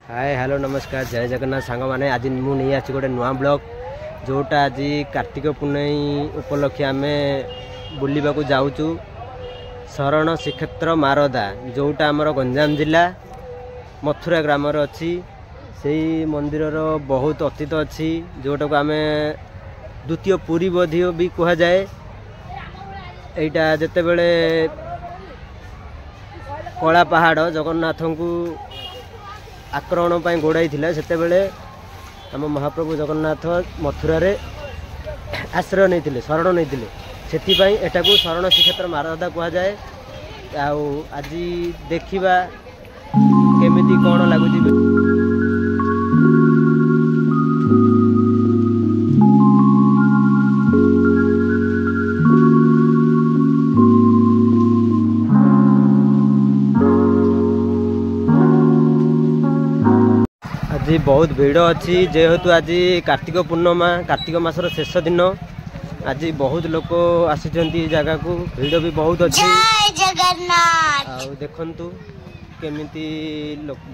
Hi hello नमस्कार जय जगन्नाथ सांग मैंने आज मुझे आसी गोटे नुआ ब्लॉग जोटा आज कार्तिक पूर्णमी उपलक्षे आम बुलवाक जाऊँ शरण श्रीक्षेत्र मारदा जोटा आमर गंजाम जिला मथुरा ग्राम अच्छी से मंदिर बहुत अतीत अच्छी जोटा को आम द्वितीय पुरी बोधी भी कह जाए यहाँ जिते बड़े कला पहाड़ जगन्नाथ को आक्रमण पर गोड़ाई से आम महाप्रभु जगन्नाथ मथुरा रे आश्रय नहीं शरण नहीं से को शरण श्रीक्षेत्र मारदा कह जाए। आज देखा केमिति कौन लगुच आज बहुत भीड़ अच्छी जेहेतु आज कार्तिक पूर्णिमा कार्तिक मासर शेष दिन आज बहुत लोग आसी जगह को भीड़ भी बहुत अच्छी देखंतु केमिति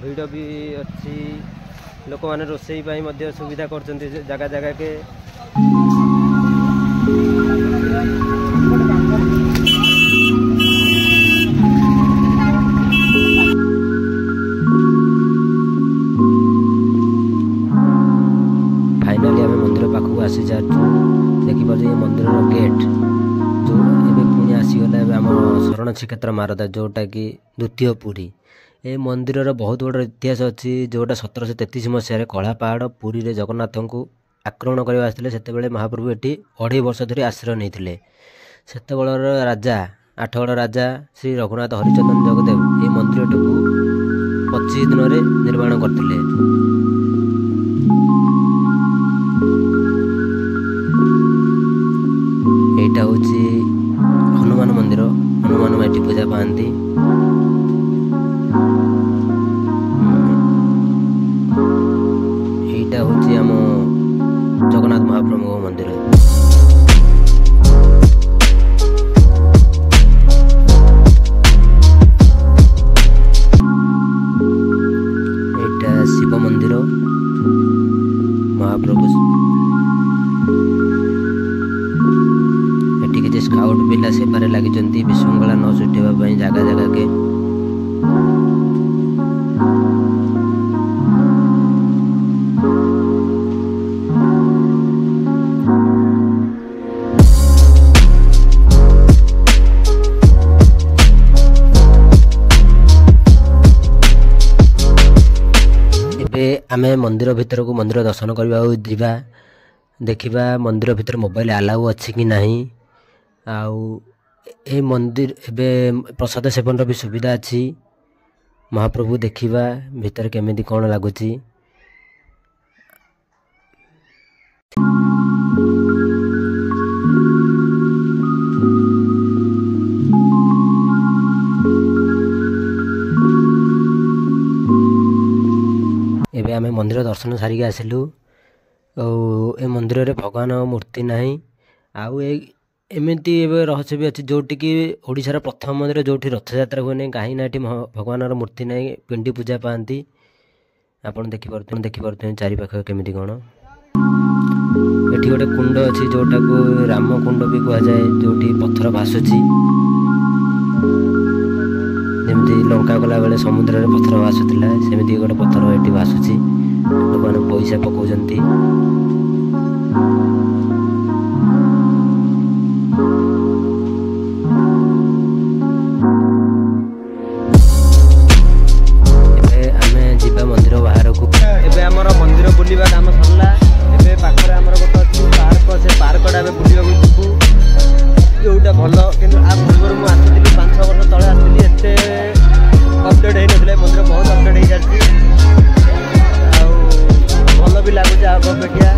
भीड़ भी अच्छी लोक माने रोसई पाई मध्य सुविधा करछन्ती जगह जगह के फाइनाली आम मंदिर पाखक आसी जा देखिपार ये मंदिर गेट जो एवं पुणी आसीगला आम शरण श्रीक्षेत्र मारदा जोटा कि द्वितीय पुरी ए मंदिर बहुत बड़ इतिहास अच्छी जोटा 1733 मसीह कला पहाड़ पुरी रे जगन्नाथ को आक्रमण करने आसते से महाप्रभु ये 2.5 वर्ष धरी आश्रय नहीं से राजा 8गड़ राजा श्री रघुनाथ हरिचंदन जगदेव ये मंदिर को 25 दिन में निर्माण करते। यहाँ हूँ हनुमान मंदिर हनुमान ये पूजा पाती यहाँ हूँ आम जगन्नाथ महाप्रभु मंदिर यहाँ शिव मंदिर महाप्रभु किसी स्काउट पिला सेबारे लगी विशृंखला न सुटेवाई जगह जगह के आमे मंदिर भितर को मंदिर दर्शन करवा देखा मंदिर भितर मोबाइल अलाउ अच्छी कि नहीं ए मंदिर एवं प्रसाद सेवन भी सुविधा अच्छी महाप्रभु देखा भीतर केमिति कौन लगुच एवं आम मंदिर दर्शन सारिक आसिलु ए मंदिर रे भगवान मूर्ति नहीं एमती रहस्य भी अच्छी जोटि कि ओडिशार प्रथम मंदिर जो रथ यात्रा हुए नहीं कहीं ना भगवान मूर्ति नहीं पिंडी पूजा पाती आप देखिपे चारिपाख केमिति कौन ये गोटे कुंड अच्छी जोटा को राम कुंड भी कह जाए जो पत्थर भासुची जमी लंका गला बेले समुद्र में पत्थर भासुला सेमती गोटे पत्थर ये भासुची लोक मैंने पैसा पकाउछन्ती मंदिर बुलवा काम सरला पाखे आम गोटे पार्क से पार्कटा बुलवा जीवु जोटा भल कि पूर्व मुझे 5-6 वर्ष तले आसती एत अपडेट होता मंदिर बहुत अपडेट हो सारी भल भी लगुच आग अपेक्षा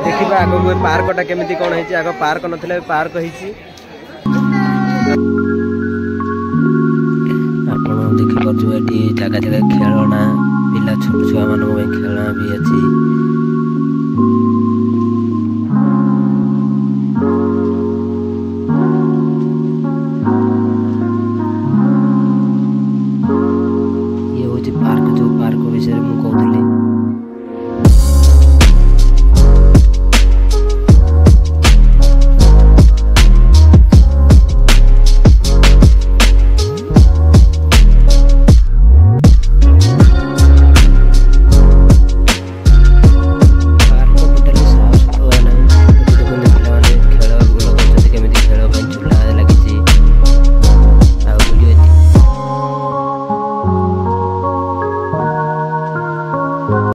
देखा आगे पार्कटा केमिति कौन है आग पार्क ना पार्क हो देखिए जगह जगह खेलना पिला छोट छुआ मान खेलना भी अच्छी।